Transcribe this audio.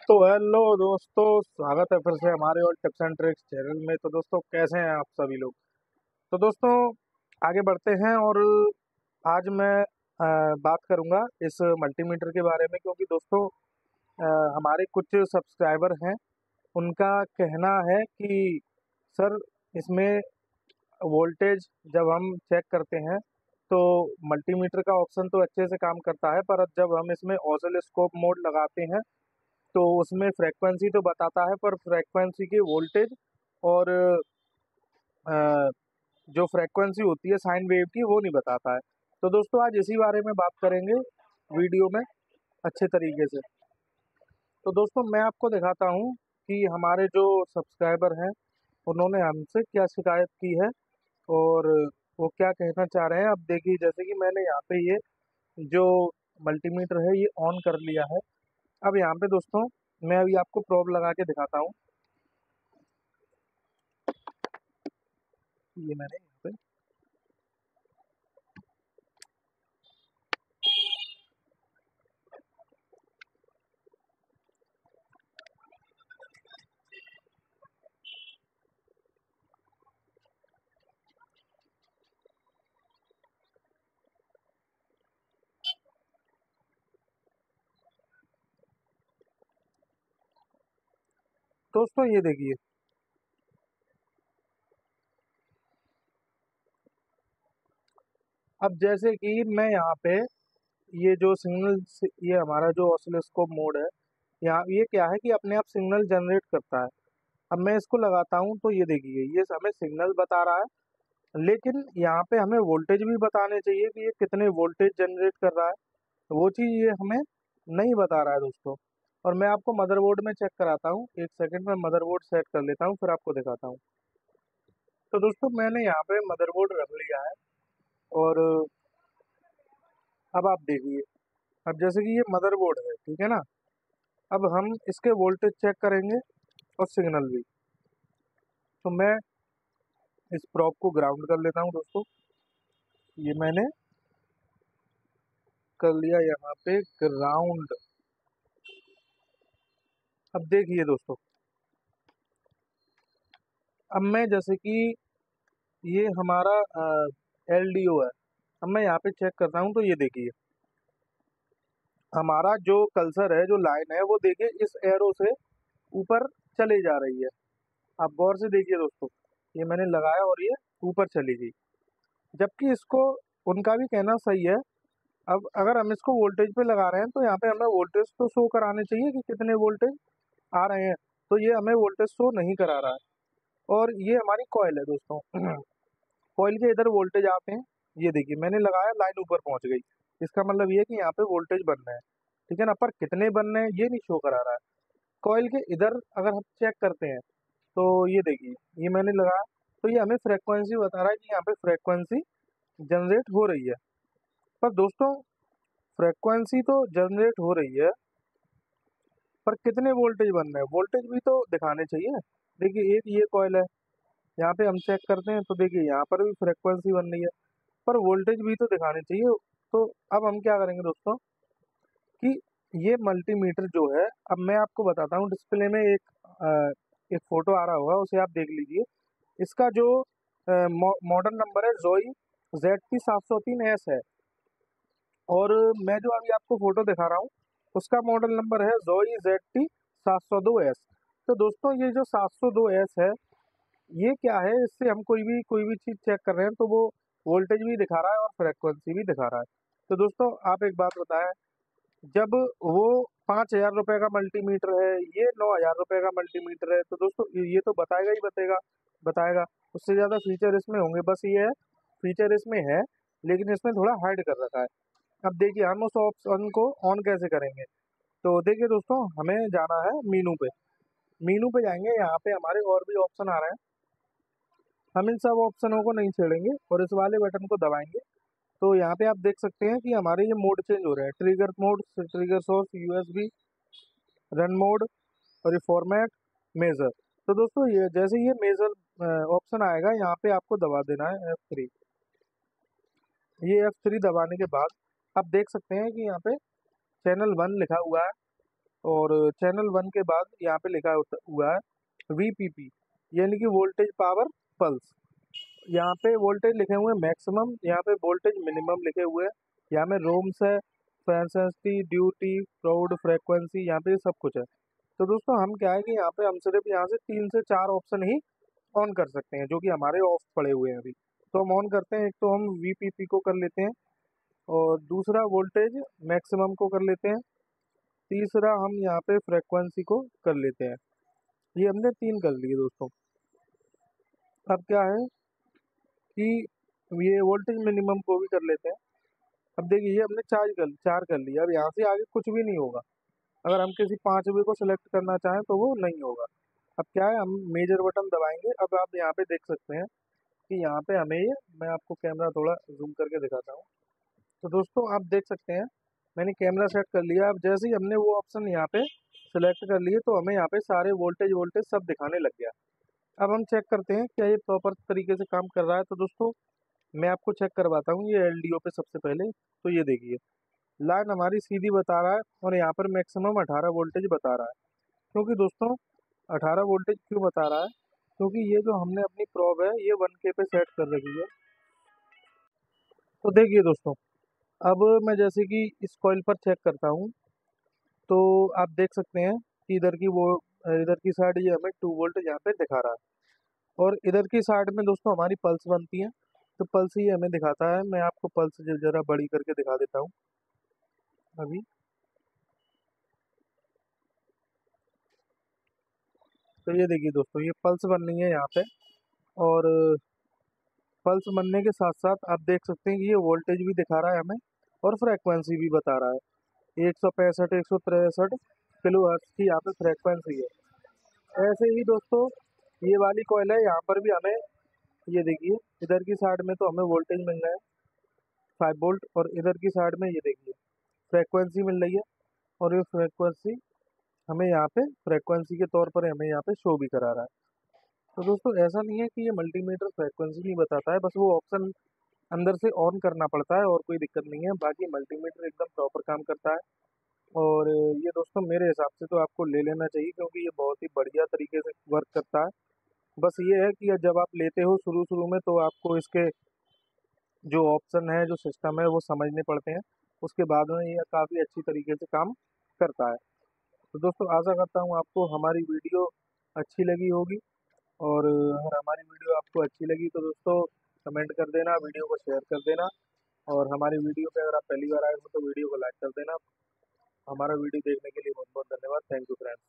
तो हेलो दोस्तों, स्वागत है फिर से हमारे और टिप्स एंड ट्रिक्स चैनल में। तो दोस्तों, कैसे हैं आप सभी लोग। तो दोस्तों, आगे बढ़ते हैं। और आज मैं बात करूंगा इस मल्टीमीटर के बारे में, क्योंकि दोस्तों हमारे कुछ सब्सक्राइबर हैं, उनका कहना है कि सर, इसमें वोल्टेज जब हम चेक करते हैं तो मल्टीमीटर का ऑप्शन तो अच्छे से काम करता है, पर जब हम इसमें ऑसिलोस्कोप मोड लगाते हैं तो उसमें फ्रेक्वेंसी तो बताता है, पर फ्रेक्वेंसी की वोल्टेज और अ, जो फ्रेक्वेंसी होती है साइन वेव की, वो नहीं बताता है। तो दोस्तों, आज इसी बारे में बात करेंगे वीडियो में अच्छे तरीके से। तो दोस्तों, मैं आपको दिखाता हूँ कि हमारे जो सब्सक्राइबर हैं उन्होंने हमसे क्या शिकायत की है और वो क्या कहना चाह रहे हैं। अब देखिए, जैसे कि मैंने यहाँ पे ये जो मल्टीमीटर है ये ऑन कर लिया है। अब यहाँ पे दोस्तों, मैं अभी आपको प्रोब लगा के दिखाता हूँ। ये मैंने यहाँ पे दोस्तों, ये देखिए, अब जैसे कि मैं यहाँ पे ये जो सिग्नल, ये हमारा जो ऑसिलोस्कोप मोड है, यहाँ ये क्या है कि अपने आप सिग्नल जनरेट करता है। अब मैं इसको लगाता हूँ तो ये देखिए, ये हमें सिग्नल बता रहा है, लेकिन यहाँ पे हमें वोल्टेज भी बताने चाहिए कि ये कितने वोल्टेज जनरेट कर रहा है। वो चीज़ ये हमें नहीं बता रहा है दोस्तों। और मैं आपको मदरबोर्ड में चेक कराता हूँ, एक सेकंड में मदरबोर्ड सेट कर लेता हूँ, फिर आपको दिखाता हूँ। तो दोस्तों, मैंने यहाँ पे मदरबोर्ड रख लिया है। और अब आप देखिए, अब जैसे कि ये मदरबोर्ड है, ठीक है ना। अब हम इसके वोल्टेज चेक करेंगे और सिग्नल भी। तो मैं इस प्रॉप को ग्राउंड कर लेता हूँ दोस्तों। ये मैंने कर लिया यहाँ पे ग्राउंड। अब देखिए दोस्तों, अब मैं जैसे कि ये हमारा एलडीओ है। अब मैं यहाँ पे चेक करता हूँ तो ये देखिए, हमारा जो कल्सर है, जो लाइन है, वो देखिए इस एरो से ऊपर चले जा रही है। आप गौर से देखिए दोस्तों, ये मैंने लगाया और ये ऊपर चली गई, जबकि इसको, उनका भी कहना सही है। अब अगर हम इसको वोल्टेज पे लगा रहे हैं तो यहाँ पे हमें वोल्टेज तो शो कराने चाहिए कि कितने वोल्टेज आ रहे हैं। तो ये हमें वोल्टेज शो नहीं करा रहा है। और ये हमारी कॉइल है दोस्तों। कॉइल के इधर वोल्टेज आते हैं। ये देखिए, मैंने लगाया, लाइन ऊपर पहुंच गई। इसका मतलब ये है कि यहाँ पे वोल्टेज बन रहे हैं, ठीक है ना। पर कितने बन रहे हैं ये नहीं शो करा रहा है। कॉइल के इधर अगर हम चेक करते हैं तो ये देखिए, ये मैंने लगाया तो ये हमें फ्रेक्वेंसी बता रहा है कि यहाँ पे फ्रेक्वेंसी जनरेट हो रही है। पर दोस्तों, फ्रेक्वेंसी तो जनरेट हो रही है, पर कितने वोल्टेज बन रहे हैं, वोल्टेज भी तो दिखाने चाहिए। देखिए, एक ये कॉइल है, यहाँ पे हम चेक करते हैं तो देखिए यहाँ पर भी फ्रेक्वेंसी बन रही है, पर वोल्टेज भी तो दिखाने चाहिए। तो अब हम क्या करेंगे दोस्तों कि ये मल्टीमीटर जो है, अब मैं आपको बताता हूँ। डिस्प्ले में एक फोटो आ रहा होगा, उसे आप देख लीजिए। इसका जो मॉडल नंबर है, जोई ZT703S है। और मैं जो अभी आपको फोटो दिखा रहा हूँ, उसका मॉडल नंबर है जोई ZT702S। तो दोस्तों, ये जो 702S है, ये क्या है, इससे हम कोई भी चीज़ चेक कर रहे हैं तो वो वोल्टेज भी दिखा रहा है और फ्रेक्वेंसी भी दिखा रहा है। तो दोस्तों, आप एक बात बताएं, जब वो 5,000 रुपये का मल्टीमीटर है, ये 9,000 रुपये का मल्टीमीटर है, तो दोस्तों ये तो बताएगा ही बताएगा। उससे ज़्यादा फीचर इसमें होंगे, बस ये है, फीचर इसमें है, लेकिन इसमें थोड़ा हाइड कर रखा है। अब देखिए, हम उस ऑप्शन को ऑन कैसे करेंगे। तो देखिए दोस्तों, हमें जाना है मीनू पे। मीनू पे जाएंगे, यहाँ पे हमारे और भी ऑप्शन आ रहे हैं। हम इन सब ऑप्शनों को नहीं छेड़ेंगे और इस वाले बटन को दबाएंगे। तो यहाँ पे आप देख सकते हैं कि हमारे ये मोड चेंज हो रहे हैं, trigger mode, trigger source, USB, run mode और ये फॉर्मेट, मेजर। तो दोस्तों, ये जैसे ये मेजर ऑप्शन आएगा, यहाँ पे आपको दबा देना है F3। ये F3 दबाने के बाद आप देख सकते हैं कि यहाँ पे चैनल 1 लिखा हुआ है, और चैनल 1 के बाद यहाँ पे लिखा हुआ है VPP, यानी कि वोल्टेज पावर पल्स। यहाँ पे वोल्टेज लिखे हुए हैं मैक्सिमम, यहाँ पे वोल्टेज मिनिमम लिखे हुए हैं। यहाँ में रोम्स है, फ्रेंसिटी, ड्यूटी, प्राउड, फ्रेक्वेंसी, यहाँ पे सब कुछ है। तो दोस्तों हम क्या है कि यहाँ पे हम सिर्फ यहाँ से 3 से 4 ऑप्शन ही ऑन कर सकते हैं, जो कि हमारे ऑफ पड़े हुए हैं अभी। तो हम ऑन करते हैं। एक तो हम VPP को कर लेते हैं, और दूसरा वोल्टेज मैक्सिमम को कर लेते हैं, तीसरा हम यहाँ पे फ्रेक्वेंसी को कर लेते हैं। ये हमने 3 कर लिए दोस्तों। अब क्या है कि ये वोल्टेज मिनिमम को भी कर लेते हैं। अब देखिए ये हमने 4 कर लिया। अब यहाँ से आगे कुछ भी नहीं होगा। अगर हम किसी 5वें को सिलेक्ट करना चाहें तो वो नहीं होगा। अब क्या है, हम मेजर बटन दबाएंगे। अब आप यहाँ पे देख सकते हैं कि यहाँ पे हमें ये, मैं आपको कैमरा थोड़ा जूम करके दिखाता हूँ। तो दोस्तों आप देख सकते हैं मैंने कैमरा सेट कर लिया। अब जैसे ही हमने वो ऑप्शन यहाँ पे सिलेक्ट कर लिए तो हमें यहाँ पे सारे वोल्टेज वोल्टेज सब दिखाने लग गया। अब हम चेक करते हैं क्या ये प्रॉपर तरीके से काम कर रहा है। तो दोस्तों मैं आपको चेक करवाता हूँ ये LDO पे सबसे पहले। तो ये देखिए लाइन हमारी सीधी बता रहा है, और यहाँ पर मैक्सिमम 18 वोल्टेज बता रहा है। क्योंकि दोस्तों 18 वोल्टेज क्यों बता रहा है, क्योंकि ये जो हमने अपनी प्रोब है ये 1K पे सेट कर रखी है। तो देखिए दोस्तों, अब मैं जैसे कि इस कॉइल पर चेक करता हूँ, तो आप देख सकते हैं कि इधर की साइड ये हमें 2 वोल्ट यहाँ पे दिखा रहा है, और इधर की साइड में दोस्तों हमारी पल्स बनती है। तो पल्स ही हमें दिखाता है। मैं आपको पल्स जरा बड़ी करके दिखा देता हूँ अभी। तो ये देखिए दोस्तों ये पल्स बन रही है यहाँ पे, और पल्स बनने के साथ साथ आप देख सकते हैं कि ये वोल्टेज भी दिखा रहा है हमें, और फ्रेक्वेंसी भी बता रहा है। 165 163 किलो हर्ट्ज की यहाँ पे फ्रेक्वेंसी है। ऐसे ही दोस्तों ये वाली कॉइल है, यहाँ पर भी हमें ये देखिए इधर की साइड में तो हमें वोल्टेज मिल रहा है 5 वोल्ट, और इधर की साइड में ये देखिए फ्रेक्वेंसी मिल रही है। और ये फ्रेक्वेंसी हमें यहाँ पे फ्रेक्वेंसी के तौर पर हमें यहाँ पे शो भी करा रहा है। तो दोस्तों ऐसा नहीं है कि ये मल्टीमीटर फ्रेक्वेंसी नहीं बताता है, बस वो ऑप्शन अंदर से ऑन करना पड़ता है, और कोई दिक्कत नहीं है। बाकी मल्टीमीटर एकदम प्रॉपर काम करता है। और ये दोस्तों मेरे हिसाब से तो आपको ले लेना चाहिए, क्योंकि ये बहुत ही बढ़िया तरीके से वर्क करता है। बस ये है कि जब आप लेते हो शुरू शुरू में तो आपको इसके जो ऑप्शन है, जो सिस्टम है, वो समझने पड़ते हैं। उसके बाद में ये काफ़ी अच्छी तरीके से काम करता है। तो दोस्तों आशा करता हूँ आपको हमारी वीडियो अच्छी लगी होगी। और अगर हमारी वीडियो आपको अच्छी लगी तो दोस्तों कमेंट कर देना, वीडियो को शेयर कर देना, और हमारी वीडियो पे अगर आप पहली बार आए हो तो वीडियो को लाइक कर देना। हमारा वीडियो देखने के लिए बहुत बहुत धन्यवाद। Thank you friends.